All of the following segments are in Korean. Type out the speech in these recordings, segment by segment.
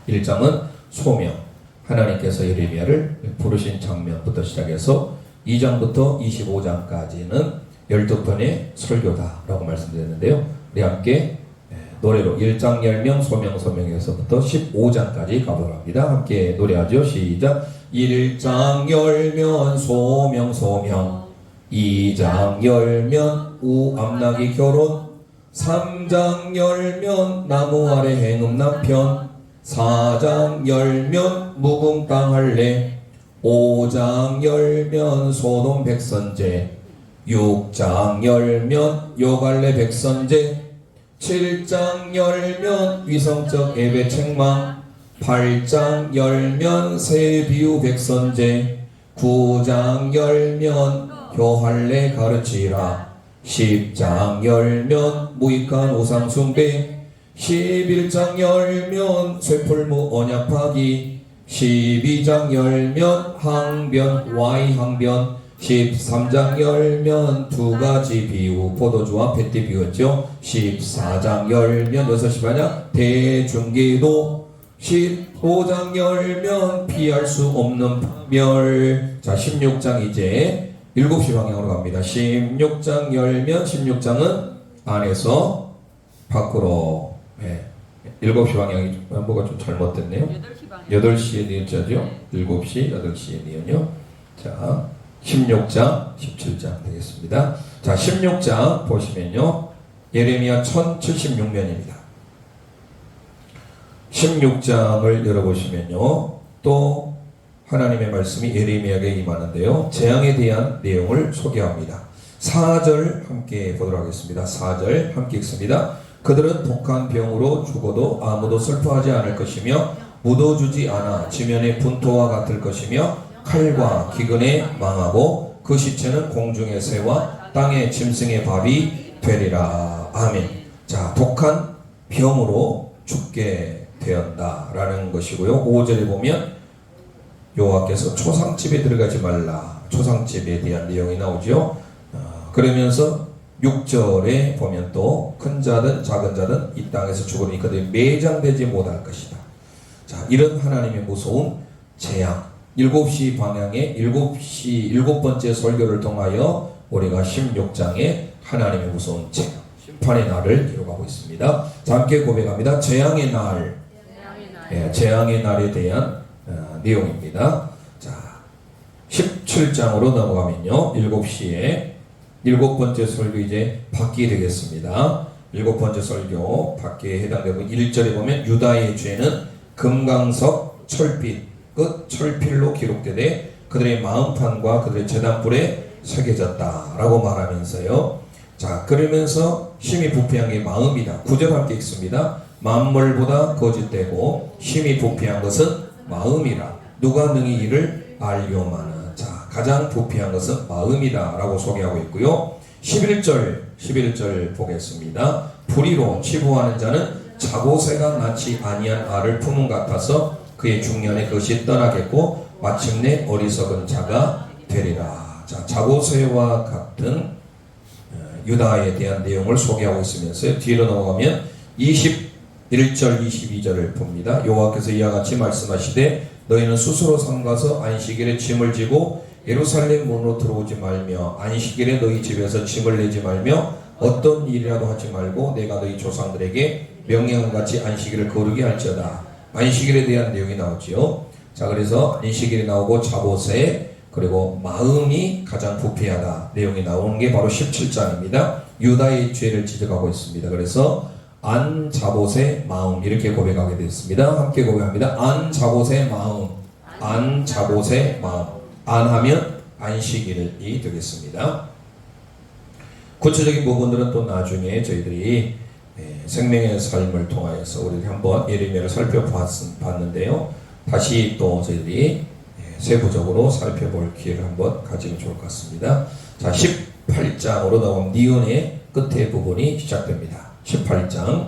1장은 소명, 하나님께서 예레미야를 부르신 장면부터 시작해서 2장부터 25장까지는 12편의 설교다라고 말씀드렸는데요. 우리 함께 노래로 1장 10명 소명 소명에서부터 15장까지 가보도록 합니다. 함께 노래하죠. 시작. 1장 열면 소명 소명, 2장 열면 우암나기 결혼, 3장 열면 나무 아래 행음 남편, 4장 열면 묵음 땅 할례, 5장 열면 소돔 백선제, 6장 열면 요갈레 백선제, 7장 열면 위성적 예배 책망, 8장 열면 새 비유 백선제, 9장 열면 효할례 가르치라, 10장 열면 무익한 우상 숭배, 11장 열면 쇠풀무 언약파기, 12장 열면 항변 와이 항변, 13장 열면 두 가지 비유, 포도주와 뱃띠 비유였죠. 14장 열면 6시 반야 대중기도, 15장 열면 피할 수 없는 파멸. 자, 16장 이제 7시 방향으로 갑니다. 16장 열면 16장은 안에서 밖으로. 7시 방향이 뭐가 좀 잘못됐네요. 8시에 니은자죠. 7시, 8시에 니은요. 자, 16장, 17장 되겠습니다. 자, 16장 보시면요. 예레미야 1076면입니다. 16장을 열어보시면요. 또 하나님의 말씀이 예레미야에게 임하는데요. 재앙에 대한 내용을 소개합니다. 4절 함께 보도록 하겠습니다. 4절 함께 읽습니다. 그들은 독한 병으로 죽어도 아무도 슬퍼하지 않을 것이며 묻어주지 않아 지면의 분토와 같을 것이며 칼과 기근에 망하고 그 시체는 공중의 새와 땅의 짐승의 밥이 되리라. 아멘. 자, 독한 병으로 죽게 되었다라는 것이고요. 5절에 보면 여호와께서 초상집에 들어가지 말라. 초상집에 대한 내용이 나오죠. 그러면서 6절에 보면 또 큰 자든 작은 자든 이 땅에서 죽으니 그들이 매장되지 못할 것이다. 자, 이런 하나님의 무서운 재앙. 7시 방향의 7번째 설교를 통하여 우리가 16장에 하나님의 무서운 재앙, 심판의 날을 기록하고 있습니다. 자, 함께 고백합니다. 재앙의 날. 재앙의 날에 대한 내용입니다. 자, 17장으로 넘어가면요. 7시에 7번째 설교 이제 받기 되겠습니다. 7번째 설교 받기에 해당되고 1절에 보면 유다의 죄는 금강석 철빛 끝 철필로 기록되되 그들의 마음판과 그들의 제단불에 새겨졌다라고 말하면서요. 자, 그러면서 심히 부패한 게 마음이다. 9절 함께 읽습니다. 만물보다 거짓되고 심히 부패한 것은 마음이라. 누가 능히 이를 알려마는. 자, 가장 부패한 것은 마음이다 라고 소개하고 있고요. 11절 보겠습니다. 불의로 치부하는 자는 자고새가 낳지 아니한 알을 품은 같아서 그의 중년에 그것이 떠나겠고 마침내 어리석은 자가 되리라. 자, 자고새와 같은 유다에 대한 내용을 소개하고 있으면서 뒤로 넘어가면 21절 22절을 봅니다. 여호와께서 이와 같이 말씀하시되 너희는 스스로 삼가서 안식일에 짐을 지고 예루살렘 문으로 들어오지 말며 안식일에 너희 집에서 짐을 내지 말며 어떤 일이라도 하지 말고 내가 너희 조상들에게 명령한 같이 안식일을 거르게 할지어다. 안식일에 대한 내용이 나오지요. 자, 그래서 안식일이 나오고 자보세 그리고 마음이 가장 부패하다 내용이 나오는 게 바로 17장입니다. 유다의 죄를 지적하고 있습니다. 그래서 안 자보세 마음 이렇게 고백하게 됐습니다. 함께 고백합니다. 안 자보세 마음, 안 자보세 마음. 안 하면 안식일이 되겠습니다. 구체적인 부분들은 또 나중에 저희들이 생명의 삶을 통하여서 우리 한번 예레미야를 살펴봤는데요. 다시 또 저희들이 세부적으로 살펴볼 기회를 한번 가지면 좋을 것 같습니다. 자, 18장으로 나온 니은의 끝에 부분이 시작됩니다. 18장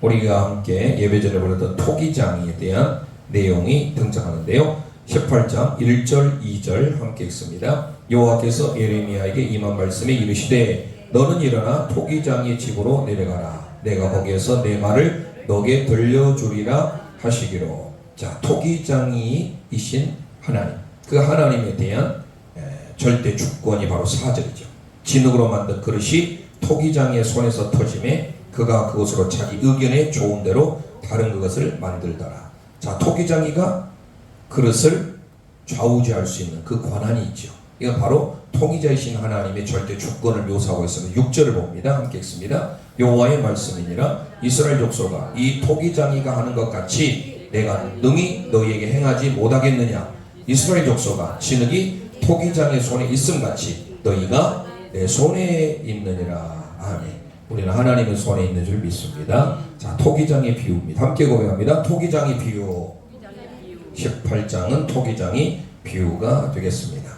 우리가 함께 예배전에 불렀던 토기장에 대한 내용이 등장하는데요. 18장 1절 2절 함께 읽습니다. 여호와께서 예레미야에게 임한 말씀에 이르시되 너는 일어나 토기장의 집으로 내려가라. 내가 거기에서 내 말을 너게 들려주리라 하시기로. 자, 토기장이이신 하나님, 그 하나님에 대한 절대 주권이 바로 사절이죠. 진흙으로 만든 그릇이 토기장의 손에서 터짐에 그가 그것으로 자기 의견에 좋은 대로 다른 그것을 만들더라. 자, 토기장이가 그릇을 좌우지할 수 있는 그 권한이 있죠. 이건 바로 통치자이신 하나님의 절대 주권을 묘사하고 있습니다. 6절을 봅니다. 함께 읽습니다. 여호와의 말씀이니라. 이스라엘 족속아, 이 토기장이가 하는 것 같이 내가 능히 너희에게 행하지 못하겠느냐. 이스라엘 족속아, 진흙이 토기장의 손에 있음같이 너희가 내 손에 있느니라. 아멘. 우리는 하나님의 손에 있는 줄 믿습니다. 자, 토기장의 비유입니다. 함께 고백합니다. 토기장의 비유. 18장은 토기장이 비유가 되겠습니다.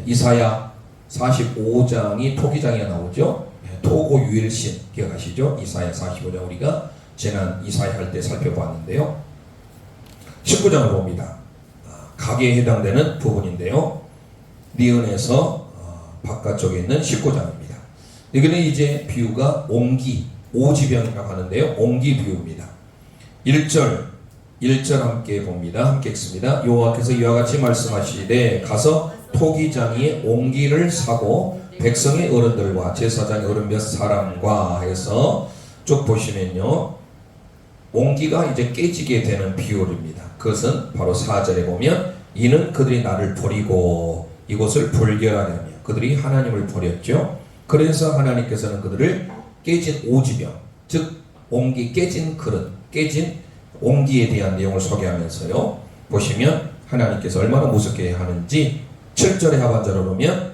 이사야 45장이 토기장에 나오죠. 토고유일신 기억하시죠? 이사야 45장 우리가 지난 이사야 할 때 살펴봤는데요. 19장을 봅니다. 가게에 해당되는 부분인데요. 니은에서 바깥쪽에 있는 19장입니다. 여기는 이제 비유가 옹기, 오지병이라고 하는데요. 옹기 비유입니다. 1절 함께 봅니다. 함께 읽습니다. 여호와께서 이와 같이 말씀하시되 가서 토기장이의 옹기를 사고 백성의 어른들과 제사장의 어른 몇 사람과 해서 쭉 보시면요. 옹기가 이제 깨지게 되는 비유입니다. 그것은 바로 4절에 보면 이는 그들이 나를 버리고 이곳을 불결하려며 그들이 하나님을 버렸죠. 그래서 하나님께서는 그들을 깨진 오지병, 즉 옹기 깨진 그릇, 깨진 옹기에 대한 내용을 소개하면서요. 보시면 하나님께서 얼마나 무섭게 하는지 7절의 하반절을 보면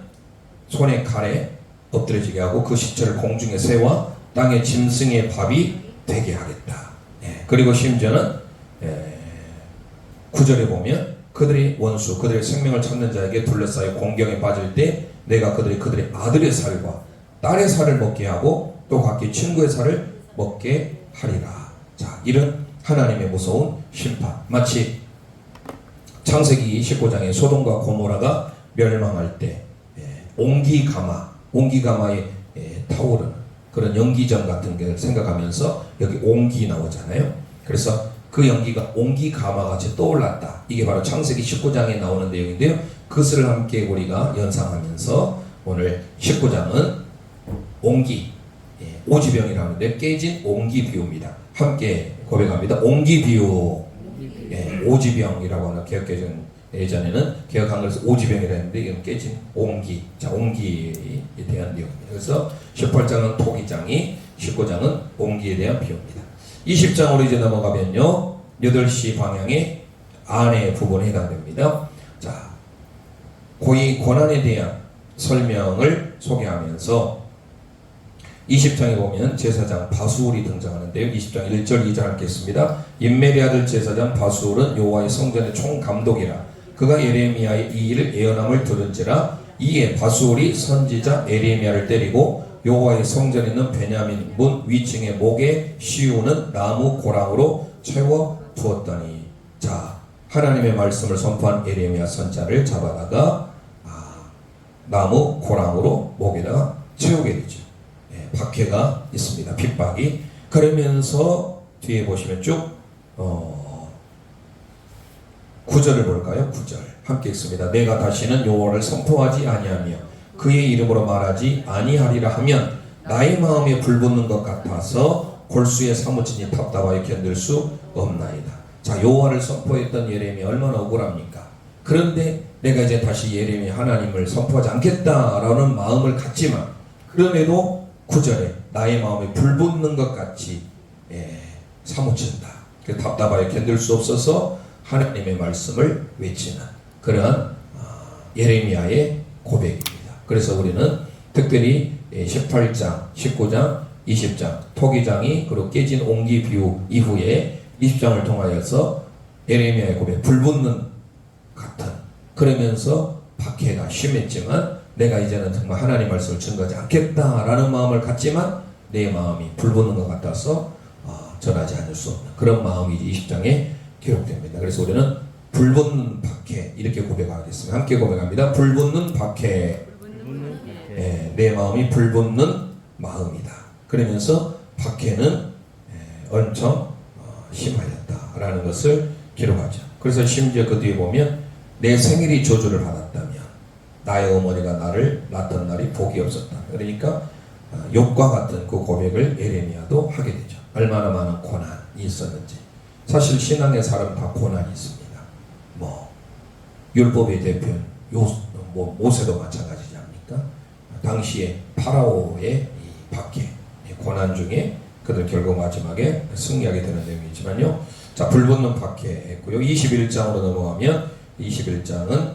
손에 칼에 엎드려지게 하고 그 시체를 공중에 새와 땅의 짐승의 밥이 되게 하겠다. 그리고 심지어는 9절에 보면 그들의 원수, 그들의 생명을 찾는 자에게 둘러싸여 공경에 빠질 때 내가 그들의 아들의 살과 딸의 살을 먹게 하고 또 각기 친구의 살을 먹게 하리라. 자, 이런 하나님의 무서운 심판. 마치 창세기 19장에 소돔과 고모라가 멸망할 때 옹기가마에 타오르는 그런 연기점 같은 걸 생각하면서 여기 옹기 나오잖아요. 그래서 그 연기가 옹기가마 같이 떠올랐다. 이게 바로 창세기 19장에 나오는 내용인데요. 그것을 함께 우리가 연상하면서 오늘 19장은 옹기, 오지병이라는데 깨진 옹기 비유입니다. 함께 고백합니다. 옹기 비유. 오지병이라고 하는 개혁개정 예전에는 개혁 한글에서 오지병이라 했는데 이건 깨진 옹기. 자, 옹기에 대한 내용입니다. 그래서 18장은 토기장이, 19장은 옹기에 대한 비유입니다. 20장으로 이제 넘어가면요. 8시 방향의 안의 부분에 해당됩니다. 자, 고의 권한에 대한 설명을 소개하면서 20장에 보면 제사장 바수울이 등장하는데요. 20장 1절 2절 읽겠습니다. 임멜의 아들 제사장 바수울은 여호와의 성전의 총감독이라. 그가 예레미야의 이 일을 예언함을 들은지라. 이에 바수울이 선지자 예레미야를 때리고 여호와의 성전에 있는 베냐민 문 위층의 목에 씌우는 나무 고랑으로 채워 두었더니. 자, 하나님의 말씀을 선포한 예레미야 선자를 잡아다가 나무 고랑으로 목에다가 채우게 되죠. 박해가 있습니다. 핍박이. 그러면서 뒤에 보시면 쭉 9절을 볼까요? 9절 함께 읽습니다. 내가 다시는 여호와를 선포하지 아니하며 그의 이름으로 말하지 아니하리라 하면 나의 마음에 불붙는 것 같아서 골수에 사무치니 답답하여 견딜 수 없나이다. 자, 여호와를 선포했던 예레미야 얼마나 억울합니까? 그런데 내가 이제 다시 예레미야 하나님을 선포하지 않겠다라는 마음을 갖지만 그럼에도 9절에 나의 마음에 불붙는 것 같이 사무친다. 답답하여 견딜 수 없어서 하나님의 말씀을 외치는 그러한 예레미야의 고백입니다. 그래서 우리는 특별히 18장, 19장, 20장 토기장이 그리고 깨진 옹기 비유 이후에 20장을 통하여서 예레미야의 고백 불붙는 같은 그러면서 박해가 심했지만 내가 이제는 정말 하나님 말씀을 증거하지 않겠다라는 마음을 갖지만 내 마음이 불붙는 것 같아서 전하지 않을 수 없는 그런 마음이 20장에 기록됩니다. 그래서 우리는 불붙는 박해 이렇게 고백하겠습니다. 함께 고백합니다. 불붙는 박해. 내 마음이 불붙는 마음이다. 그러면서 박해는 엄청 심하였다 라는 것을 기록하죠. 그래서 심지어 그 뒤에 보면 내 생일이 저주를 받았다면 나의 어머니가 나를 낳던 날이 복이 없었다. 그러니까 욥과 같은 그 고백을 예레미야도 하게 되죠. 얼마나 많은 고난이 있었는지. 사실 신앙의 사람 다 고난이 있습니다. 뭐 율법의 대표인 모세도 마찬가지지 않습니까? 당시에 파라오의 이 박해, 고난 중에 그들 결국 마지막에 승리하게 되는 내용이지만요. 자, 불붙는 박해했고요. 21장으로 넘어가면 21장은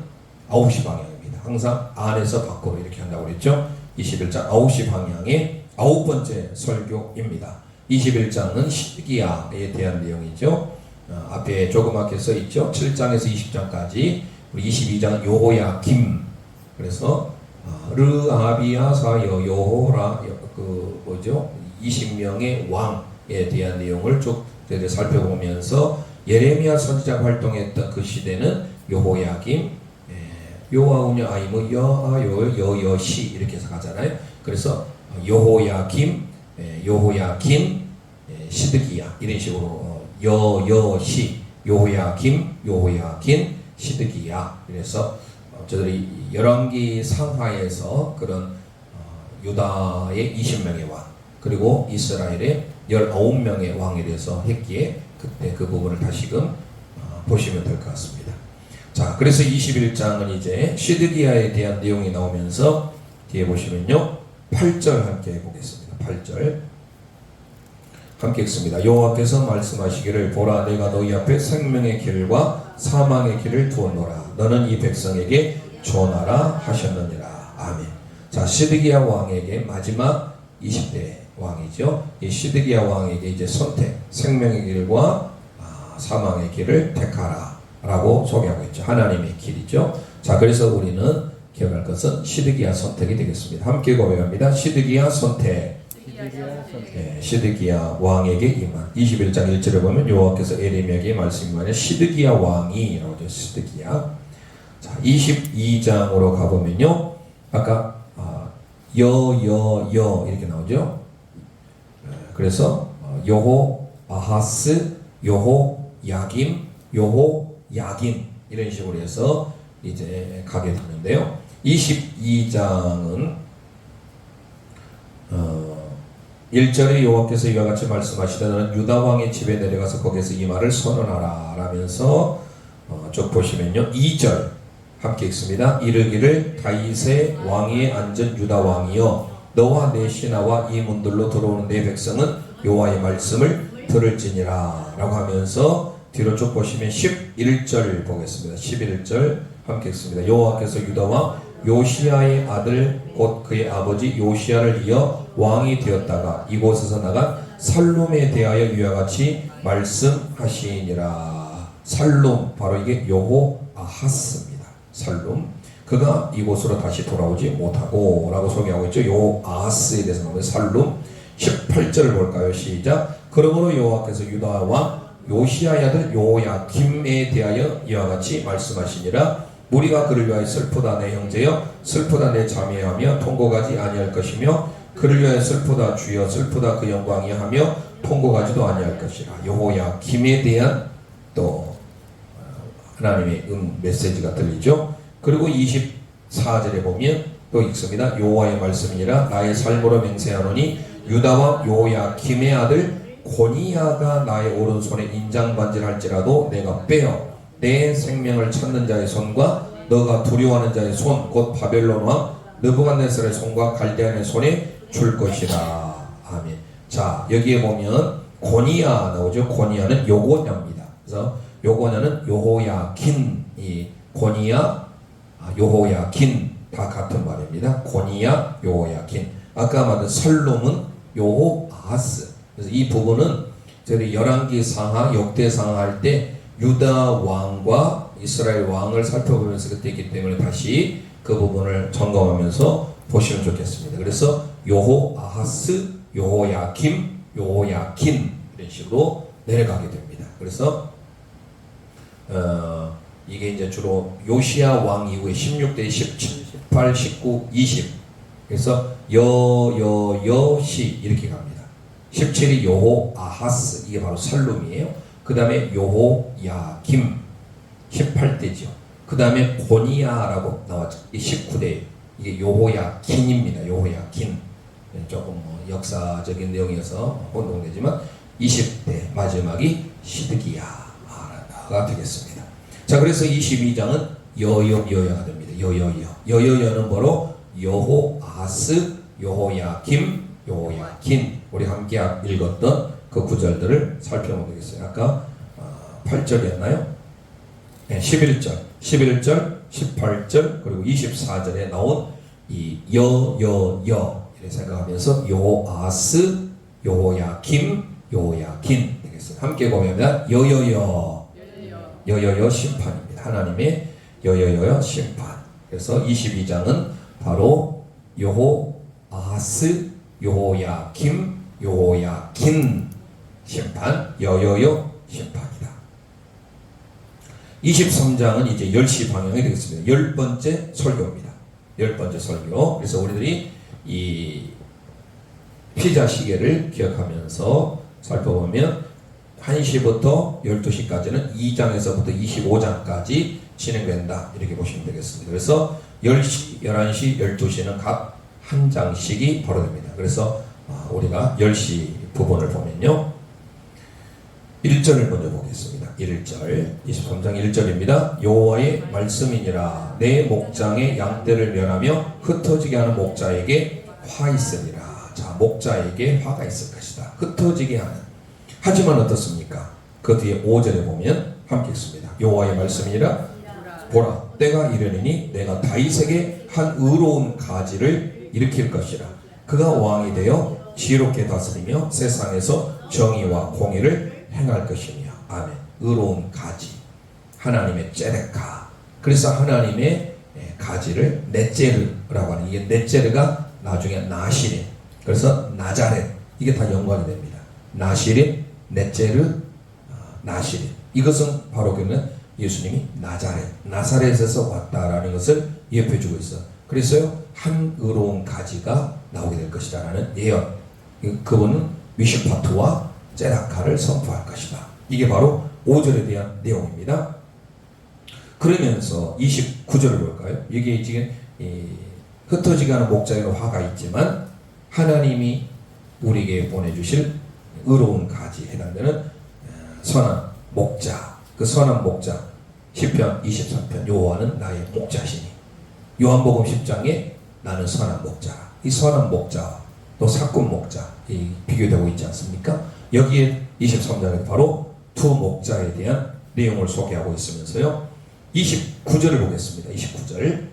9시 방향입니다. 항상 안에서 밖으로 이렇게 한다고 그랬죠. 21장 9시 방향의 9번째 설교입니다. 21장은 시드기야에 대한 내용이죠. 앞에 조그맣게 써 있죠. 7장에서 20장까지. 우리 22장은 여호야김. 그래서 르아비야 사여 여호라 그 뭐죠? 20명의 왕에 대한 내용을 쭉 살펴보면서 예레미야 선지자가 활동했던 그 시대는 여호야김, 요아우냐 아이모 여여시 이렇게 해서 가잖아요. 그래서 여호야김, 시드기야 이런 식으로 여여시, 요호야김, 시드기야. 그래서 저들이 열왕기 상하에서 그런 유다의 20명의 왕 그리고 이스라엘의 19명의 왕에 대해서 했기에 그때 그 부분을 다시금 보시면 될 것 같습니다. 자, 그래서 21장은 이제 시드기야에 대한 내용이 나오면서 뒤에 보시면요 8절 함께 해보겠습니다. 8절 함께 읽습니다. 여호와께서 말씀하시기를 보라 내가 너희 앞에 생명의 길과 사망의 길을 두었노라 너는 이 백성에게 전하라 하셨느니라. 아멘. 자, 시드기야 왕에게 마지막 20대 왕이죠. 이 시드기야 왕에게 이제 선택, 생명의 길과 사망의 길을 택하라 라고 소개하고 있죠. 하나님의 길이죠. 자, 그래서 우리는 기억할 것은 시드기야 선택이 되겠습니다. 함께 고백합니다. 시드기야 선택. 시드기야 왕에게 임한 21장 1절에 보면 여호와께서 예레미야에게 말씀하니 시드기야 왕이 라고 하죠. 시드기야. 자, 22장으로 가보면요 아까 이렇게 나오죠. 그래서 여호아하스, 여호야김, 여호야긴 이런 식으로 해서 이제 가게 되는데요. 22장은 1절에 여호와께서 이와 같이 말씀하시되 너는 유다 왕의 집에 내려가서 거기에서 이 말을 선언하라 라면서 쭉 보시면요 2절 함께 읽습니다. 이르기를 다윗의 왕위에 앉은 유다 왕이여 너와 내 신하와 이 문들로 들어오는 내 백성은 여호와의 말씀을 들을지니라 라고 하면서 뒤로 쭉 보시면 11절 보겠습니다. 11절 함께 읽습니다. 여호와께서 유다 왕 요시야의 아들 곧 그의 아버지 요시야를 이어 왕이 되었다가 이곳에서 나간 살룸에 대하여 이와 같이 말씀하시니라. 살룸 바로 이게 여호아하스입니다. 살룸 그가 이곳으로 다시 돌아오지 못하고 라고 소개하고 있죠. 여호아하스에 대해서 나오는 살룸 18절을 볼까요? 시작. 그러므로 여호와께서 유다 왕 요시야의 아들 요야김에 대하여 이와 같이 말씀하시니라. 무리가 그를 위하여 슬프다 내 형제여 슬프다 내 자매하며 통곡하지 아니할 것이며 그를 위하여 슬프다 주여 슬프다 그 영광이 하며 통곡하지도 아니할 것이라. 여호야김에 대한 또 하나님의 메시지가 들리죠. 그리고 24절에 보면 또 읽습니다. 여호와의 말씀이니라 나의 삶으로 맹세하노니 유다왕 여호야김의 아들 고니야가 나의 오른손에 인장반질할지라도 내가 빼어 내 생명을 찾는 자의 손과 너가 두려워하는 자의 손 곧 바벨론 왕 느부갓네살의 손과 갈대아의 손에 줄 것이라. 아멘. 자, 여기에 보면 고니야 나오죠. 고니야는 요고냐입니다. 그래서 요고냐는 여호야긴, 이 고니야, 여호야긴 다 같은 말입니다. 고니야, 여호야긴. 아까 말한 살룸은 여호아하스. 그래서 이 부분은 저희 열왕기 상하, 역대 상하 할 때 유다 왕과 이스라엘 왕을 살펴보면서 그때 있기 때문에 다시 그 부분을 점검하면서 보시면 좋겠습니다. 그래서 여호아하스, 여호야김, 여호야긴 이런 식으로 내려가게 됩니다. 그래서 이게 이제 주로 요시야 왕 이후에 16대 17, 18, 19, 20 그래서 여시 이렇게 갑니다. 17이 여호아하스 이게 바로 살룸이에요. 그 다음에 여호야김 18대죠. 그 다음에 고니야라고 나왔죠. 19대. 이게 여호야긴입니다. 여호야긴. 조금 역사적인 내용이어서 혼동되지만 20대 마지막이 시드기야가 되겠습니다. 자, 그래서 22장은 여여여야가 됩니다. 여여여는 바로 여호아스, 여호야김, 여호야긴. 우리 함께 읽었던 그 구절들을 살펴보면 되겠어요. 아까 8절이었나요? 네, 11절, 18절, 그리고 24절에 나온 이 여여여 이렇게 생각하면서 여호아스, 여호야김, 여호야긴 되겠어요. 함께 보면 여여여 심판입니다. 하나님의 여여여 심판. 그래서 22장은 바로 여호아스, 여호야김, 여호야긴 심판, 여여여 심판이다. 23장은 이제 10시 방향이 되겠습니다. 10번째 설교입니다. 10번째 설교. 그래서 우리들이 이 피자 시계를 기억하면서 살펴보면 1시부터 12시까지는 2장에서부터 25장까지 진행된다. 이렇게 보시면 되겠습니다. 그래서 10시, 11시, 12시는 각 한 장씩이 벌어집니다. 그래서 우리가 10시 부분을 보면요. 1절을 먼저 보겠습니다. 1절, 23장 1절입니다. 여호와의 말씀이니라. 내 목장의 양떼를 멸하며 흩어지게 하는 목자에게 화 있으리라. 자, 목자에게 화가 있을 것이다. 흩어지게 하는. 하지만 어떻습니까? 그 뒤에 5절에 보면 함께 읽습니다. 여호와의 말씀이니라. 보라, 때가 이르리니 내가 다윗에게 한 의로운 가지를 일으킬 것이라. 그가 왕이 되어 지혜롭게 다스리며 세상에서 정의와 공의를 행할 것이며. 아멘. 의로운 가지, 하나님의 째레카. 그래서 하나님의 가지를 넷제르라고 하는, 이게 넷제르가 나중에 나시린, 그래서 나자렛, 이게 다 연관이 됩니다. 나시린, 넷제르, 나시린. 이것은 바로 그러면 예수님이 나사렛에서 왔다라는 것을 예표해주고 있어. 그래서요, 한 의로운 가지가 나오게 될 것이다라는 예언. 그분은 미슈파트와 제라카를 선포할 것이다. 이게 바로 5절에 대한 내용입니다. 그러면서 29절을 볼까요? 이게 지금 흩어지게 하는 목자에는 화가 있지만 하나님이 우리에게 보내주실 의로운 가지에 해당되는 선한 목자, 그 선한 목자, 시편 23편 여호와는 나의 목자시니. 요한복음 10장에 나는 선한 목자, 이 선한 목자와 또 사꾼 목자 비교되고 있지 않습니까? 여기에 23장에 바로 두 목자에 대한 내용을 소개하고 있으면서요, 29절을 보겠습니다. 29절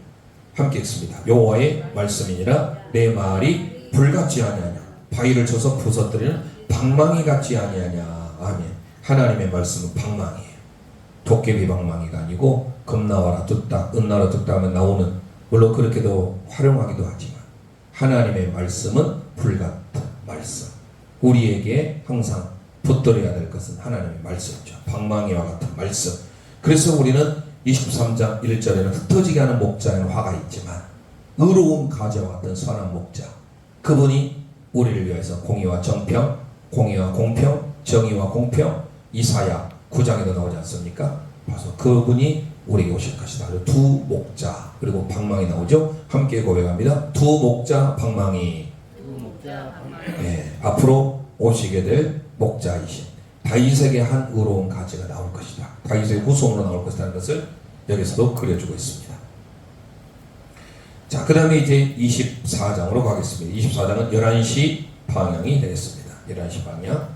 함께 읽습니다. 여호와의 말씀이니라. 내 말이 불같지 아니하냐, 바위를 쳐서 부서뜨리는 방망이 같지 아니하냐. 아멘. 하나님의 말씀은 방망이에요. 도깨비 방망이가 아니고 금나와라 뚝딱, 은나라 뚝딱 하면 나오는, 물론 그렇게도 활용하기도 하지만 하나님의 말씀은 불같은 말씀. 우리에게 항상 붙들어야 될 것은 하나님의 말씀이죠. 방망이와 같은 말씀. 그래서 우리는 23장 1절에는 흩어지게 하는 목자에는 화가 있지만 의로운 가지와 같은 선한 목자, 그분이 우리를 위해서 공의와 정평, 공의와 공평, 정의와 공평, 이사야 9장에도 나오지 않습니까? 그래서 그분이 우리에게 오실 것이다. 두 목자, 그리고 방망이 나오죠. 함께 고백합니다. 두 목자 방망이. 네, 앞으로 오시게 될 목자이신 다윗에게 한 의로운 가지가 나올 것이다. 다윗의 후손으로 나올 것이라는 것을 여기서도 그려주고 있습니다. 자, 그 다음에 이제 24장으로 가겠습니다. 24장은 11시 방향이 되겠습니다. 11시 방향.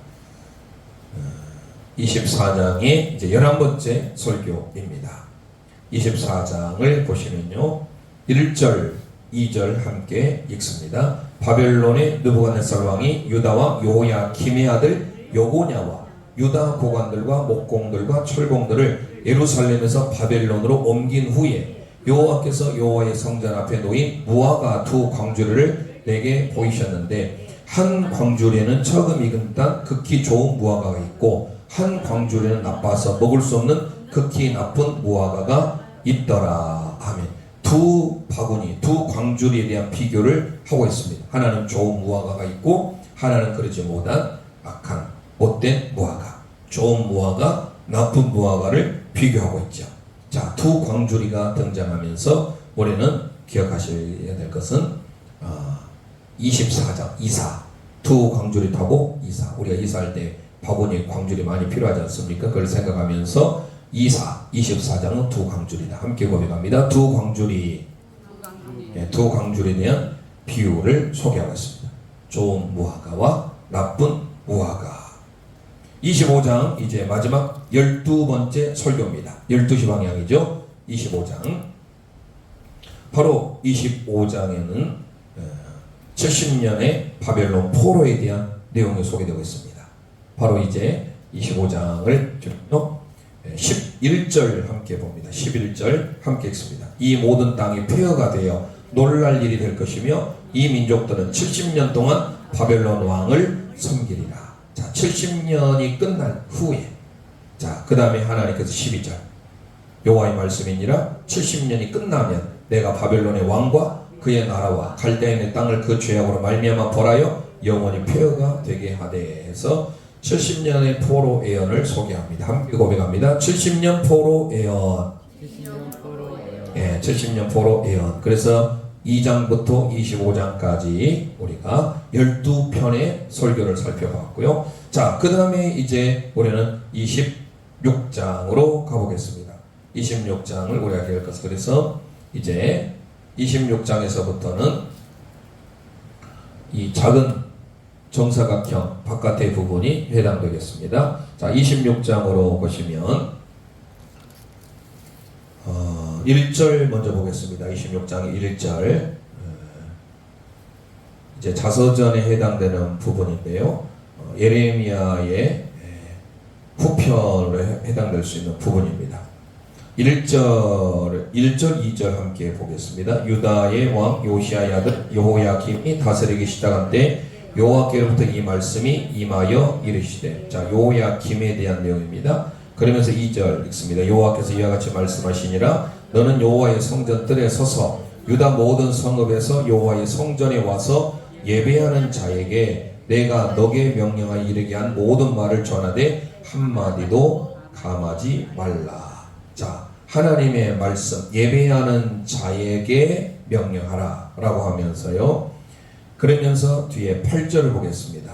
24장의 이제 11번째 설교입니다. 24장을 보시면요, 1절, 2절 함께 읽습니다. 바벨론의 느부갓네살 왕이 유다와 여호야김의 아들 여고냐와 유다 고관들과 목공들과 철공들을 예루살렘에서 바벨론으로 옮긴 후에 여호와께서 여호와의 성전 앞에 놓인 무화과 두 광주리를 내게 보이셨는데, 한 광주리에는 처음 익은 단 극히 좋은 무화과가 있고 한 광주리는 나빠서 먹을 수 없는 극히 나쁜 무화과가 있더라. 아멘. 두 바구니, 두 광주리에 대한 비교를 하고 있습니다. 하나는 좋은 무화과가 있고 하나는 그러지 못한 악한 못된 무화과. 좋은 무화과, 나쁜 무화과를 비교하고 있죠. 자, 두 광주리가 등장하면서 우리는 기억하셔야 될 것은 24장 이사, 두 광주리 타고 이사. 우리가 이사할 때 바구니 광주리 많이 필요하지 않습니까? 그걸 생각하면서 이사 24장은 두 광주리다. 함께 고백합니다. 두 광주리. 네, 두 광주리에 대한 비유를 소개하고 있습니다. 좋은 무화과와 나쁜 무화과. 25장 이제 마지막 12번째 설교입니다. 12시 방향이죠. 25장. 바로 25장에는 70년의 바벨론 포로에 대한 내용이 소개되고 있습니다. 바로 이제 25장을 11절 함께 봅니다. 11절 함께 읽습니다. 이 모든 땅이 폐허가 되어 놀랄 일이 될 것이며 이 민족들은 70년 동안 바벨론 왕을 섬기리라. 자, 70년이 끝난 후에, 자, 그 다음에 하나님께서 12절 여호와의 말씀이니라. 70년이 끝나면 내가 바벨론의 왕과 그의 나라와 갈대인의 땅을 그 죄악으로 말미암아 벌하여 영원히 폐허가 되게 하되 해서 70년의 포로 예언을 소개합니다. 함께 고백합니다. 70년 포로 예언. 70년 포로 예언. 그래서 2장부터 25장까지 우리가 12편의 설교를 살펴봤고요. 자, 그 다음에 이제 우리는 26장으로 가보겠습니다. 26장을 우리가 할 것은, 그래서 이제 26장에서부터는 이 작은 정사각형 바깥의 부분이 해당되겠습니다. 자, 26장으로 보시면 1절 먼저 보겠습니다. 26장의 1절. 이제 자서전에 해당되는 부분인데요. 예레미야의 후편에 해당될 수 있는 부분입니다. 1절, 2절 함께 보겠습니다. 유다의 왕 요시아의 아들 여호야김이 다스리기 시작한 때 여호와께로부터 이 말씀이 임하여 이르시되. 자, 여호야김에 대한 내용입니다. 그러면서 2절 읽습니다. 여호와께서 이와 같이 말씀하시니라. 너는 여호와의 성전 뜰에 서서 유다 모든 성읍에서 여호와의 성전에 와서 예배하는 자에게 내가 너게 명령하여 이르게 한 모든 말을 전하되 한마디도 감하지 말라. 자, 하나님의 말씀, 예배하는 자에게 명령하라 라고 하면서요. 그러면서 뒤에 8절을 보겠습니다.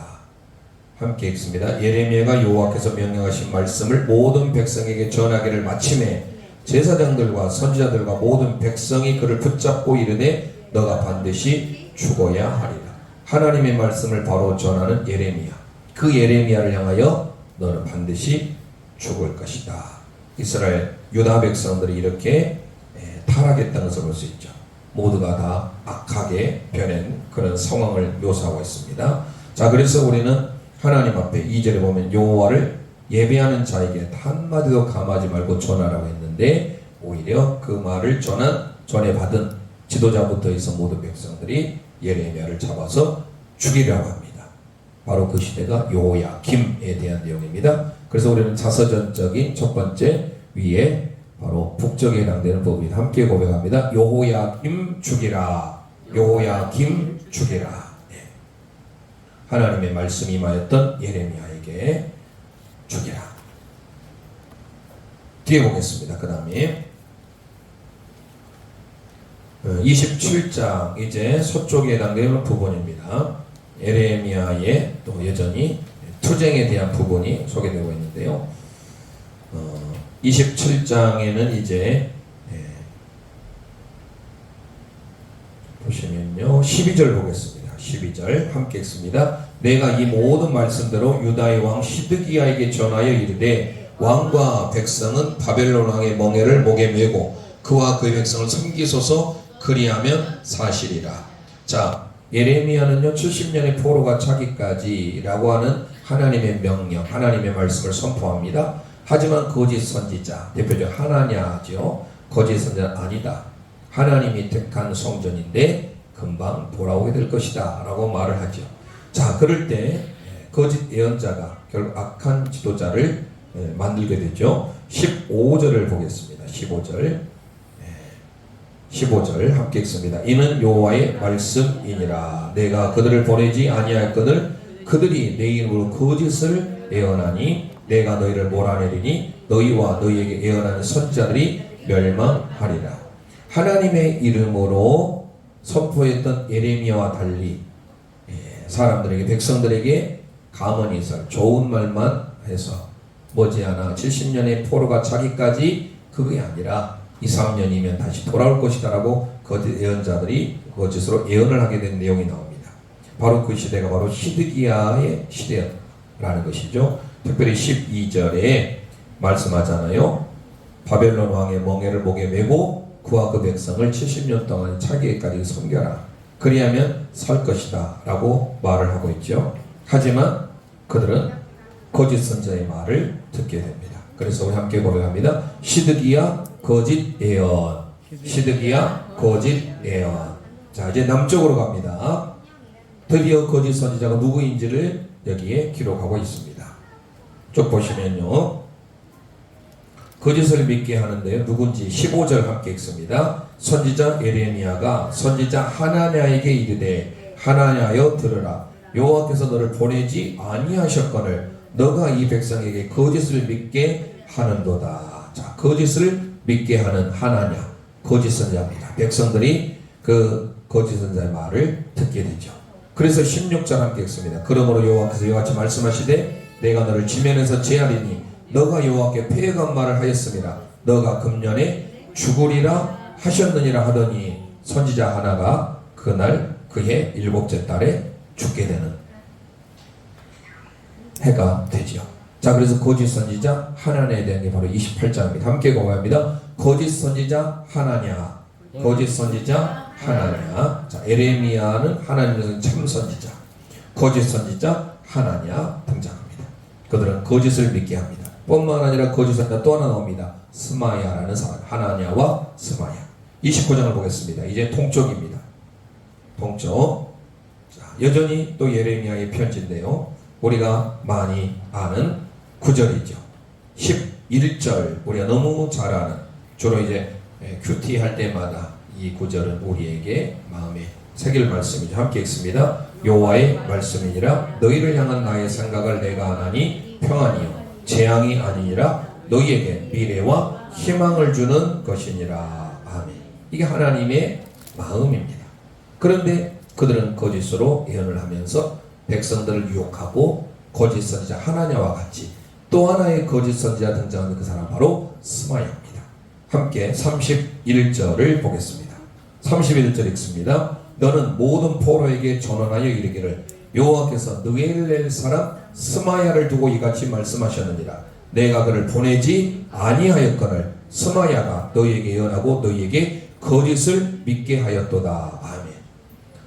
함께 읽습니다. 예레미야가 여호와께서 명령하신 말씀을 모든 백성에게 전하기를 마침에 제사장들과 선지자들과 모든 백성이 그를 붙잡고 이르되 너가 반드시 죽어야 하리라. 하나님의 말씀을 바로 전하는 예레미야. 그 예레미야를 향하여 너는 반드시 죽을 것이다. 이스라엘 유다 백성들이 이렇게 타락했다는 것을 볼 수 있죠. 모두가 다 악하게 변한 그런 상황을 묘사하고 있습니다. 자, 그래서 우리는 하나님 앞에 2절에 보면 여호와를 예배하는 자에게 한마디도 감하지 말고 전하라고 했는데 오히려 그 말을 전해받은 지도자부터 해서 모든 백성들이 예레미야를 잡아서 죽이려고 합니다. 바로 그 시대가 여호야김에 대한 내용입니다. 그래서 우리는 자서전적인 첫 번째 위에 바로 북쪽에 해당되는 부분입니다. 함께 고백합니다. 여호야김 죽이라. 여호야김 죽이라. 하나님의 말씀이 임하였던 예레미야에게 죽이라. 뒤에 보겠습니다. 그 다음에 27장 이제 서쪽에 해당되는 부분입니다. 예레미야의 또 여전히 투쟁에 대한 부분이 소개되고 있는데요. 27장에는 이제 보시면요 12절 보겠습니다. 12절 함께 읽습니다. 내가 이 모든 말씀대로 유다의 왕 시드기야에게 전하여 이르되 왕과 백성은 바벨론 왕의 멍에를 목에 메고 그와 그의 백성을 섬기소서 그리하면 사실이라. 자, 예레미야는요 70년의 포로가 차기까지라고 하는 하나님의 명령, 하나님의 말씀을 선포합니다. 하지만 거짓 선지자, 대표적 하나냐죠. 거짓 선지자는 아니다. 하나님이 택한 성전인데 금방 돌아오게 될 것이다 라고 말을 하죠. 자, 그럴 때 거짓 예언자가 결국 악한 지도자를 만들게 되죠. 15절을 보겠습니다. 15절 함께 읽습니다. 이는 여호와의 말씀이니라. 내가 그들을 보내지 아니할거늘 그들이 내 이름으로 거짓을 예언하니 내가 너희를 몰아내리니 너희와 너희에게 예언하는 선지자들이 멸망하리라. 하나님의 이름으로 선포했던 예레미야와 달리 사람들에게, 백성들에게 가문이설 좋은 말만 해서 머지않아 70년의 포로가 차기까지 그게 아니라 2, 3년이면 다시 돌아올 것이다 라고 거짓 예언자들이 거짓으로 예언을 하게 된 내용이 나옵니다. 바로 그 시대가 바로 시드기야의 시대라는 것이죠. 특별히 12절에 말씀하잖아요. 바벨론 왕의 멍에를 목에 메고 그와 그 백성을 70년 동안 차기에까지 섬겨라. 그리하면 살 것이다 라고 말을 하고 있죠. 하지만 그들은 거짓 선자의 말을 듣게 됩니다. 그래서 우리 함께 고백합니다. 시드기야 거짓 예언, 시드기야 거짓 예언. 자, 이제 남쪽으로 갑니다. 드디어 거짓 선지자가 누구인지를 여기에 기록하고 있습니다. 쭉 보시면요, 거짓을 믿게 하는데요, 누군지 15절 함께 읽습니다. 선지자 예레미야가 선지자 하나냐에게 이르되 하나냐여 들으라. 여호와께서 너를 보내지 아니하셨거늘 너가 이 백성에게 거짓을 믿게 하는도다. 자, 거짓을 믿게 하는 하나냐, 거짓 선지자입니다. 백성들이 그 거짓 선지자의 말을 듣게 되죠. 그래서 16절 함께 읽습니다. 그러므로 여호와께서 이와 같이 말씀하시되 내가 너를 지면에서 제하리니 너가 여호와께 패역한 말을 하였습니다. 너가 금년에 죽으리라 하셨느니라 하더니 선지자 하나가 그날 그해 7째 달에 죽게 되는 해가 되죠. 자, 그래서 거짓 선지자 하나냐에 대한 게 바로 28장입니다. 함께 고백합니다. 거짓 선지자 하나냐, 거짓 선지자 하나냐. 자, 예레미야는 하나님의 참 선지자, 거짓 선지자 하나냐 등장합니다. 그들은 거짓을 믿게 합니다. 뿐만 아니라 거짓 선지자 또 하나 나옵니다. 스마야라는 사람, 하나냐와 스마야. 29장을 보겠습니다. 이제 동쪽입니다. 동쪽. 자, 여전히 또 예레미야의 편지인데요, 우리가 많이 아는 구절이죠. 11절 우리가 너무 잘 아는, 주로 이제 큐티 할 때마다 이 구절은 우리에게 마음에 새길 말씀이죠. 함께 읽습니다. 여호와의 말씀이니라 너희를 향한 나의 생각을 내가 아나니 평안이요 재앙이 아니니라 너희에게 미래와 희망을 주는 것이니라. 아멘. 이게 하나님의 마음입니다. 그런데 그들은 거짓으로 예언을 하면서 백성들을 유혹하고 거짓 선지자 하나냐와 같이 또 하나의 거짓 선지자 등장하는 그 사람 바로 스마야입니다. 함께 31절을 보겠습니다. 31절 읽습니다. 너는 모든 포로에게 전언하여 이르기를 여호와께서 느헤렐 사람 스마야를 두고 이같이 말씀하셨느니라. 내가 그를 보내지 아니하였거늘 스마야가 너희에게 예언하고 너희에게 거짓을 믿게 하였도다. 아멘.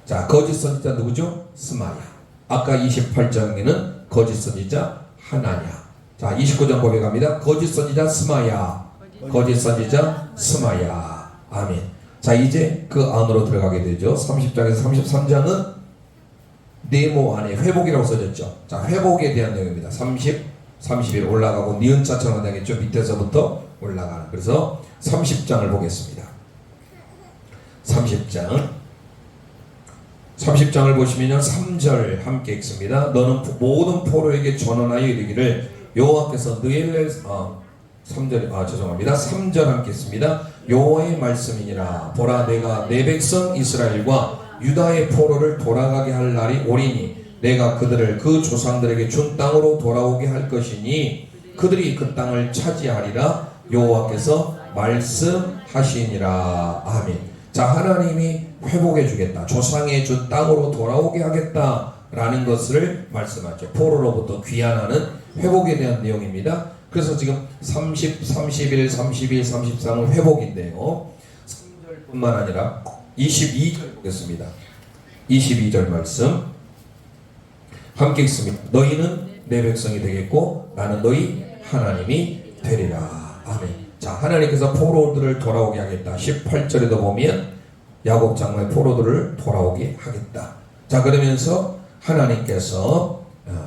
자, 거짓 선지자 누구죠? 스마야. 아까 28장에는 거짓 선지자 하나냐. 자, 29장 고백합니다. 거짓 선지자 스마야, 거짓 선지자 스마야. 아멘. 자, 이제 그 안으로 들어가게 되죠. 30장에서 33장은 네모 안에 회복이라고 써졌죠. 자, 회복에 대한 내용입니다. 30, 31 올라가고 니은자처럼 되겠죠. 밑에서부터 올라가는. 그래서 30장을 보겠습니다. 30장을 보시면요, 3절 함께 읽습니다. 너는 모든 포로에게 전언하여 이르기를 여호와께서 느헤렐 3절 함께 읽습니다. 여호와의 말씀이니라. 보라, 내가 내 백성 이스라엘과 유다의 포로를 돌아가게 할 날이 오리니 내가 그들을 그 조상들에게 준 땅으로 돌아오게 할 것이니 그들이 그 땅을 차지하리라. 여호와께서 말씀하시니라. 아멘. 자, 하나님이 회복해 주겠다, 조상에 준 땅으로 돌아오게 하겠다라는 것을 말씀하죠. 포로로부터 귀환하는 회복에 대한 내용입니다. 그래서 지금 30, 31, 32, 33은 회복인데요, 3절뿐만 아니라 22절 보겠습니다. 22절 말씀 함께 읽습니다. 너희는 내 백성이 되겠고 나는 너희 하나님이 되리라. 아멘. 자, 하나님께서 포로들을 돌아오게 하겠다. 18절에도 보면 야곱 장로의 포로들을 돌아오게 하겠다. 자, 그러면서 하나님께서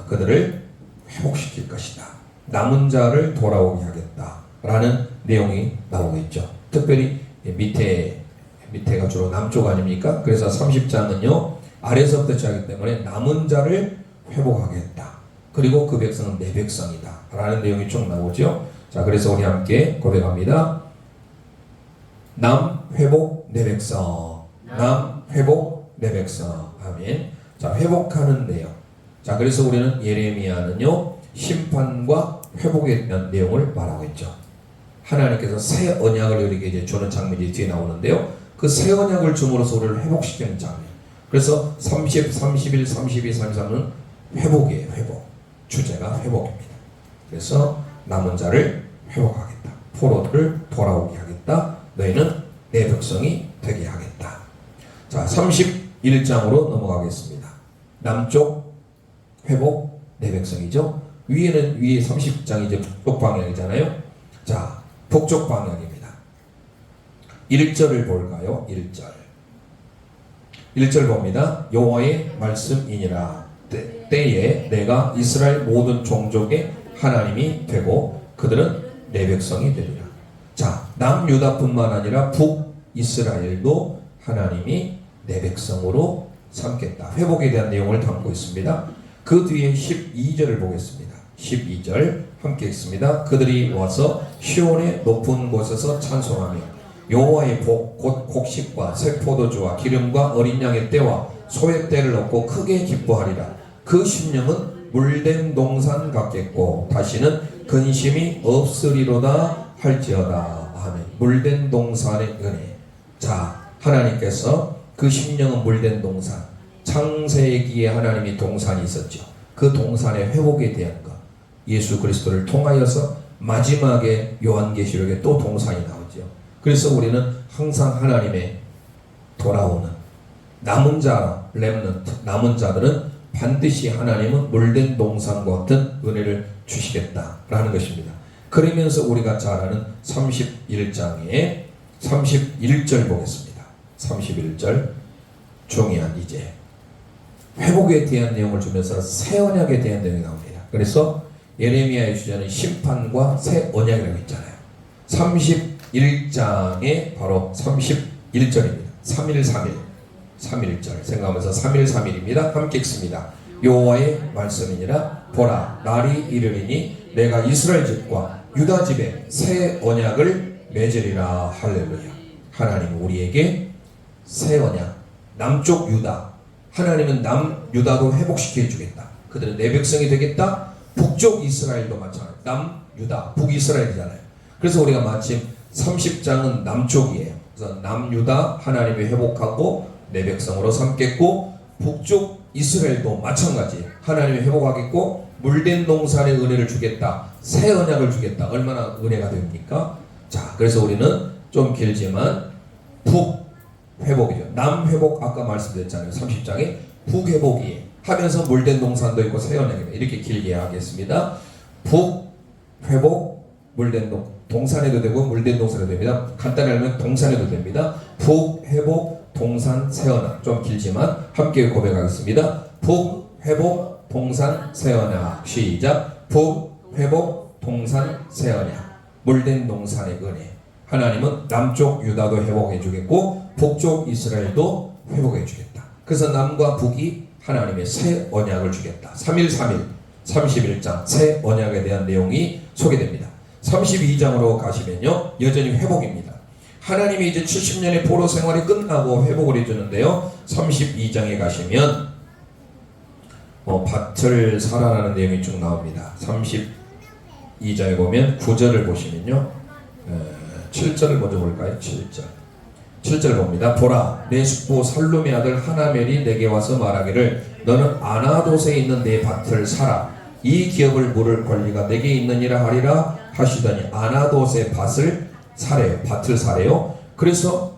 그들을 회복시킬 것이다. 남은 자를 돌아오게 하겠다 라는 내용이 나오고 있죠. 특별히 밑에가 주로 남쪽 아닙니까? 그래서 30장은요 아래서부터 시작하기 때문에 남은 자를 회복하겠다. 그리고 그 백성은 내 백성이다 라는 내용이 쭉 나오죠. 자, 그래서 우리 함께 고백합니다. 남 회복 내 백성, 남 회복 내 백성. 아멘. 자, 회복하는 내용. 자, 그래서 우리는 예레미야는요 심판과 회복에 대한 내용을 말하고 있죠. 하나님께서 새 언약을 우리에게 이제 주는 장면이 뒤에 나오는데요. 그 새 언약을 줌으로써 우리를 회복시키는 장면. 그래서 30, 31, 32, 33은 회복이에요. 회복. 주제가 회복입니다. 그래서 남은 자를 회복하겠다. 포로들을 돌아오게 하겠다. 너희는 내 백성이 되게 하겠다. 자, 31장으로 넘어가겠습니다. 남쪽 회복 내 백성이죠. 위에는 위에 30장이 이제 북쪽 방향이잖아요. 자, 북쪽 방향입니다. 1절을 볼까요? 1절. 1절 봅니다. 여호와의 말씀이니라. 때에 내가 이스라엘 모든 종족의 하나님이 되고 그들은 내 백성이 되리라. 자, 남유다뿐만 아니라 북이스라엘도 하나님이 내 백성으로 삼겠다. 회복에 대한 내용을 담고 있습니다. 그 뒤에 12절을 보겠습니다. 12절 함께 읽습니다. 그들이 와서 시온의 높은 곳에서 찬송하며 여호와의 복 곧 곡식과 새 포도주와 기름과 어린 양의 때와 소의 때를 얻고 크게 기뻐하리라. 그 심령은 물된 동산 같겠고 다시는 근심이 없으리로다 할지어다. 아멘. 물된 동산의 은혜. 자, 하나님께서 그 심령은 물된 동산. 창세기에 하나님이 동산이 있었죠. 그 동산의 회복에 대한 것. 예수 그리스도를 통하여서 마지막에 요한계시록에 또 동산이 나오죠. 그래서 우리는 항상 하나님의 돌아오는 남은 자, 렘넌트, 남은 자들은 반드시 하나님은 물된 동산과 같은 은혜를 주시겠다라는 것입니다. 그러면서 우리가 잘 아는 31장에 31절 보겠습니다. 31절 중요한 이제 회복에 대한 내용을 주면서 새 언약에 대한 내용이 나옵니다. 그래서 예레미야의 주제는 심판과 새 언약이라고 있잖아요. 31장에 바로 31절입니다. 3.1.3.1 3.1절 생각하면서 3.1.3.1입니다. 함께 읽습니다. 여호와의 말씀이니라. 보라, 날이 이르리니 내가 이스라엘 집과 유다 집에 새 언약을 맺으리라. 할렐루야. 하나님은 우리에게 새 언약, 남쪽 유다, 하나님은 남유다도 회복시켜 주겠다. 그들은 내 백성이 되겠다. 북쪽 이스라엘도 마찬가지. 남유다, 북이스라엘이잖아요. 그래서 우리가 마침 30장은 남쪽이에요. 그래서 남유다 하나님이 회복하고 내 백성으로 삼겠고, 북쪽 이스라엘도 마찬가지. 하나님이 회복하겠고 물된 동산의 은혜를 주겠다. 새 언약을 주겠다. 얼마나 은혜가 됩니까? 자, 그래서 우리는 좀 길지만 북 회복이죠. 남 회복 아까 말씀드렸잖아요. 30장에 북 회복이 하면서 물된 동산도 있고 새 언약이다. 이렇게 길게 하겠습니다. 북 회복 물된 동산에도 되고 물된 동산에도 됩니다. 간단히 하면 동산에도 됩니다. 북 회복 동산 새 언약. 좀 길지만 함께 고백하겠습니다. 북 회복 동산 새 언약. 시작. 북 회복 동산 새 언약. 물된 동산의 은혜. 하나님은 남쪽 유다도 회복해 주겠고 북쪽 이스라엘도 회복해 주겠다. 그래서 남과 북이 하나님의 새 언약을 주겠다. 3.1.3.1 31장 새 언약에 대한 내용이 소개됩니다. 32장으로 가시면요 여전히 회복입니다. 하나님이 이제 70년의 포로 생활이 끝나고 회복을 해주는데요 32장에 가시면 밭을 사라라는 내용이 쭉 나옵니다. 32장에 보면 9절을 보시면요 7절을 먼저 볼까요? 7절 봅니다. 보라, 내 숙부 살룸의 아들 하나멜이 내게 와서 말하기를 너는 아나돗에 있는 내 밭을 사라. 이 기업을 물을 권리가 내게 있느니라 하리라 하시더니 아나돗의 밭을 사래요. 그래서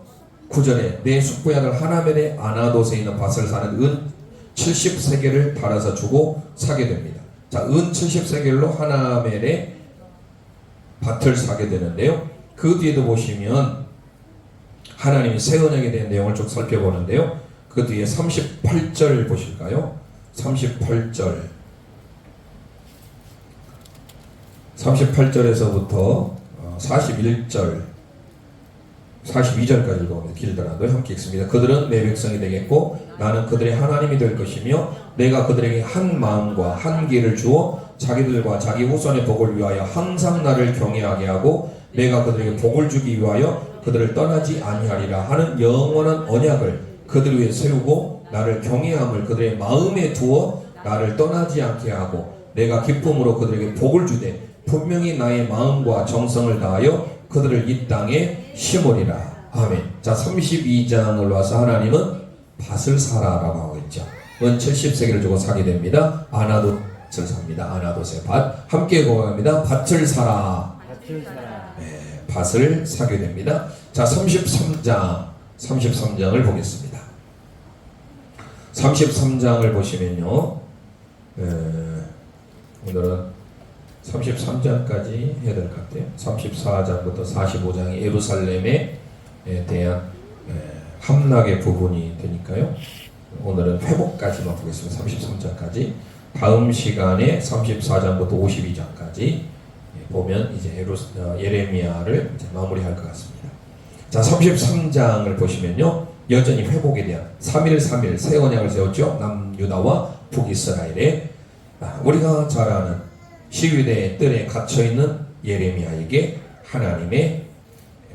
9절에 내 숙부의 아들 하나멜의 아나돗에 있는 밭을 사는 은 70세겔을 달아서 주고 사게 됩니다. 자, 은 70세겔로 하나멜의 밭을 사게 되는데요. 그 뒤에도 보시면 하나님이 새 언약에 대한 내용을 쭉 살펴보는데요. 그 뒤에 38절 보실까요? 38절에서부터 41절 42절까지 읽어보면 길더라도 함께 읽습니다. 그들은 내 백성이 되겠고 나는 그들의 하나님이 될 것이며 내가 그들에게 한 마음과 한 길을 주어 자기들과 자기 후손의 복을 위하여 항상 나를 경외하게 하고 내가 그들에게 복을 주기 위하여 그들을 떠나지 아니하리라 하는 영원한 언약을 그들 위에 세우고 나를 경외함을 그들의 마음에 두어 나를 떠나지 않게 하고 내가 기쁨으로 그들에게 복을 주되 분명히 나의 마음과 정성을 다하여 그들을 이 땅에 심으리라. 아멘. 자, 32장을 와서 하나님은 밭을 사라라고 하고 있죠. 은 70세기를 주고 사게 됩니다. 아나돗을 삽니다. 아나돗의 밭. 함께 고백합니다. 밭을 사라. 밭을 사라. 네, 밭을 사게 됩니다. 자, 33장을 보겠습니다. 33장을 보시면요. 오늘은 33장까지 해야 될 것 같아요. 34장부터 45장이 예루살렘에 대한 함락의 부분이 되니까요. 오늘은 회복까지만 보겠습니다. 33장까지. 다음 시간에 34장부터 52장까지 보면 이제 예레미야를 이제 마무리할 것 같습니다. 자, 33장을 보시면요. 여전히 회복에 대한 3.1 새 언약을 세웠죠. 남유다와 북이스라엘에 우리가 잘 아는 시위대의 뜰에 갇혀있는 예레미야에게 하나님의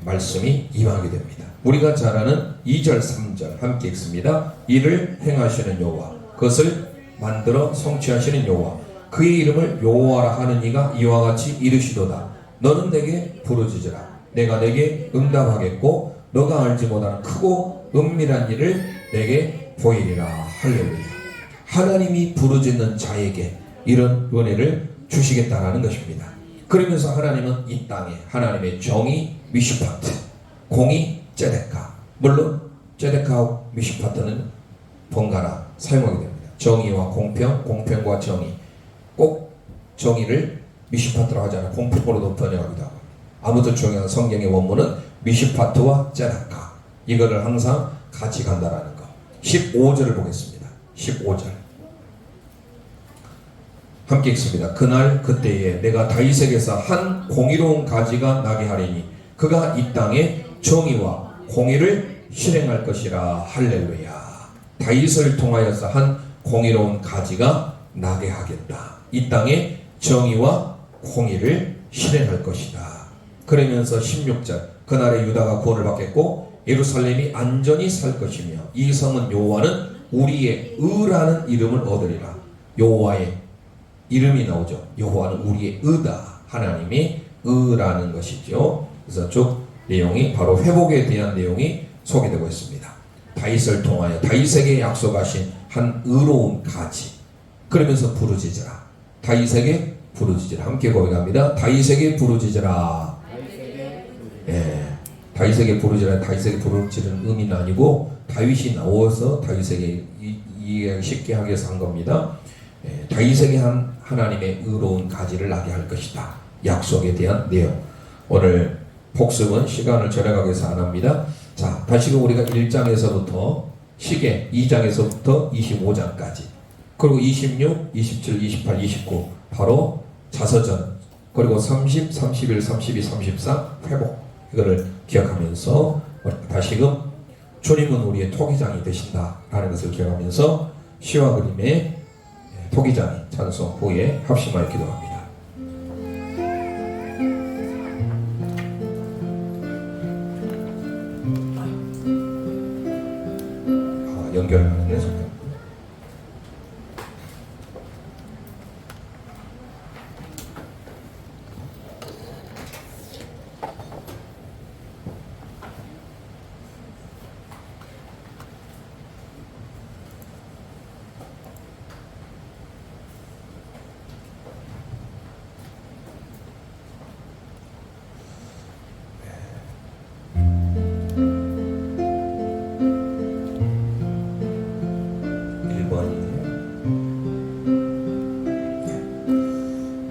말씀이 임하게 됩니다. 우리가 잘 아는 2절 3절 함께 읽습니다. 이를 행하시는 여호와 그것을 만들어 성취하시는 여호와 그의 이름을 여호와라 하는 이가 이와 같이 이르시도다. 너는 내게 부르짖으라. 내가 내게 응답하겠고 너가 알지 못하는 크고 은밀한 일을 내게 보이리라. 할렐루야. 하나님이 부르짖는 자에게 이런 은혜를 주시겠다라는 것입니다. 그러면서 하나님은 이 땅에 하나님의 정의 미슈파트, 공의 ጼ데카. 물론 ጼ데카와 미슈파트는 번갈아 사용하게 됩니다. 정의와 공평, 공평과 정의. 꼭 정의를 미슈파트로 하지 않아 공평으로도 번역하기도 하고. 아무튼 중요한 성경의 원문은 미슈파트와 ጼ데카. 이거를 항상 같이 간다라는 거. 15절을 보겠습니다. 15절. 함께 읽습니다. 그날 그때에 내가 다윗에게서 한 공의로운 가지가 나게 하리니 그가 이 땅에 정의와 공의를 실행할 것이라. 할렐루야. 다윗을 통하여서 한 공의로운 가지가 나게 하겠다. 이 땅에 정의와 공의를 실행할 것이다. 그러면서 16절 그날에 유다가 구원을 받겠고 예루살렘이 안전히 살 것이며 이 성은 여호와는 우리의 의라는 이름을 얻으리라. 여호와의 이름이 나오죠. 여호와는 우리의 의다. 하나님의 의라는 것이죠. 그래서 쭉 내용이 바로 회복에 대한 내용이 소개되고 있습니다. 다윗을 통하여 다윗에게 약속하신 한 의로운 가지. 그러면서 부르짖으라. 다윗에게 부르짖으라. 함께 고백합니다. 다윗에게 부르짖으라. 예, 다윗에게 부르짖으라. 다윗에게 부르짖는 의미는 아니고 다윗이 나와서 다윗에게 이해하기 쉽게 하기 위해서 한 겁니다. 다윗에게 한 하나님의 의로운 가지를 나게 할 것이다. 약속에 대한 내용. 오늘 복습은 시간을 절약하기 위해서 안 합니다. 자, 다시금 우리가 1장에서부터 시계 2장에서부터 25장까지 그리고 26, 27, 28, 29 바로 자서전 그리고 30, 31, 32, 33 회복 이거를 기억하면서 다시금 주님은 우리의 토기장이 되신다라는 것을 기억하면서 시와 그림의 토기장이 찬송 후에 합심하여 기도합니다. 연결하는데 잠깐.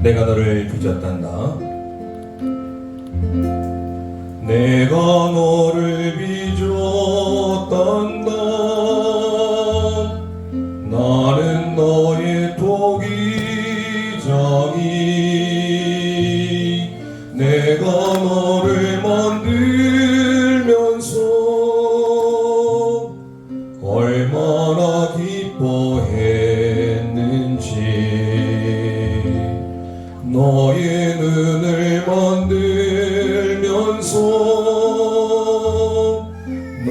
내가 너를 빚었단다. 내가 너를 빚었단다. 나는 너의 토기장이 내가 너를 만들면서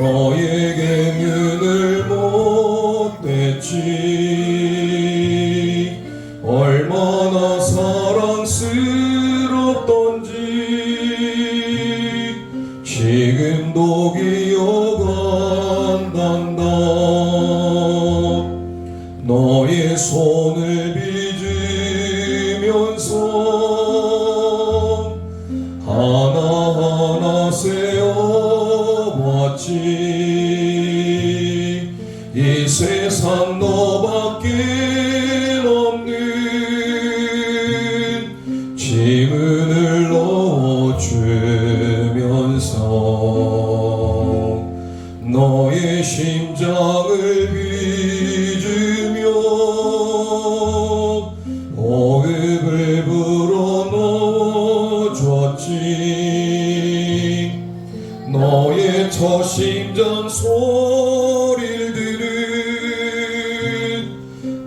너에게 은을 못냈지. 얼마나 사랑스럽던지 지금도 기억한단다. 너의 손을 빚으면서 하나하나 세워왔지. 이 세상 너밖에 없는 지문을 넣어주면서 너의 심장을 빚으며 호흡을 불어넣어줬지. 너의 첫 심장 소리를 들은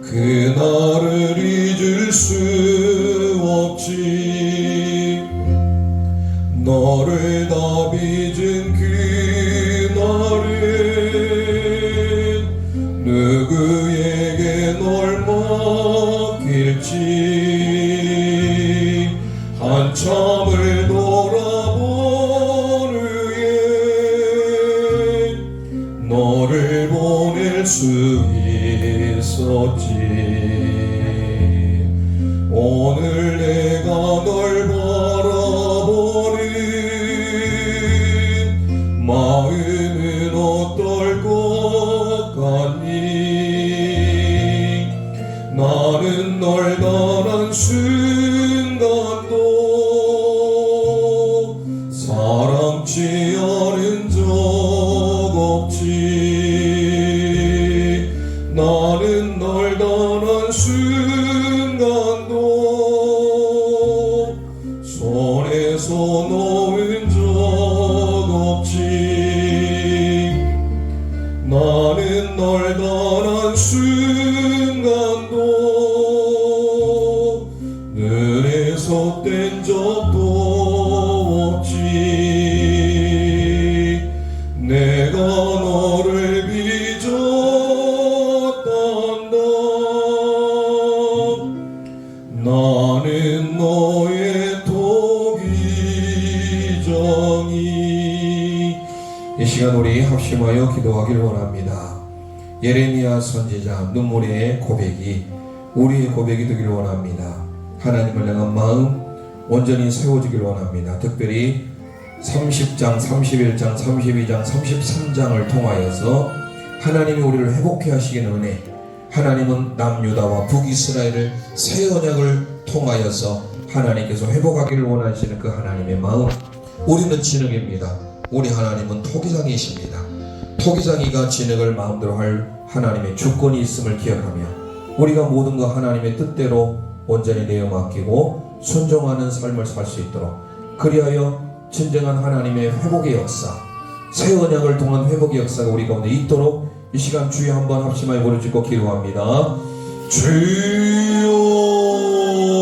그날을 잊을 수 없지. 너를 다 빚은 그날은 누구에게 널 맡길지. 한참을 돌아본 후에 너를 보낼 수 있었지. 오늘 내가 널 바라보는 마음은 어떨 것 같니? 나는 널 단 한 순간도 사랑치 않은 적 없지. 나는 널 단 한 순간도 손에서 놓은 적 없지. 나는 널 단 한 순간도 눈에서 뗀 적도 없지. 내가 너를 빚었단다. 나는 너의 토기정이. 이 시간 우리 합심하여 기도하길 원합니다. 예레미야 선지자 눈물의 고백이 우리의 고백이 되길 원합니다. 하나님을 향한 마음 온전히 세워지길 원합니다. 특별히 30장, 31장, 32장, 33장을 통하여서 하나님이 우리를 회복해 하시기는 은혜, 하나님은 남유다와 북이스라엘을 새 언약을 통하여서 하나님께서 회복하기를 원하시는 그 하나님의 마음. 우리는 진흙입니다. 우리 하나님은 토기장이십니다. 토기장이가 진흙을 마음대로 할 하나님의 주권이 있음을 기억하며 우리가 모든 것 하나님의 뜻대로 온전히 내어 맡기고 순종하는 삶을 살 수 있도록, 그리하여 진정한 하나님의 회복의 역사, 새 언약을 통한 회복의 역사가 우리 가운데 있도록 이 시간 주여 한번 합심하여 부르짖고 기도합니다. 주여